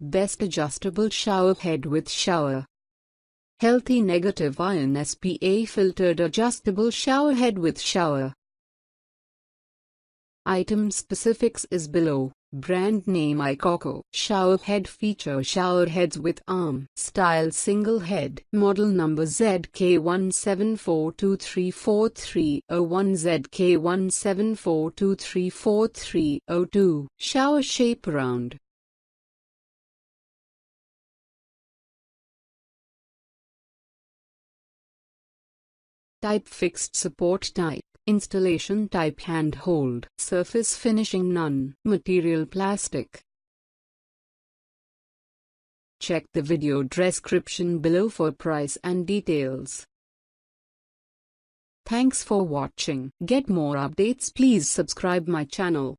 Best adjustable shower head with shower. Healthy negative ion SPA filtered adjustable shower head with shower. Item specifics is below. Brand name ICOCO. Shower head feature shower heads with arm. Style single head. Model number ZK174234301 ZK174234302. Shower shape round. Type fixed support type. Installation type handhold. Surface finishing none. Material plastic. Check the video description below for price and details. Thanks for watching. Get more updates, please subscribe my channel.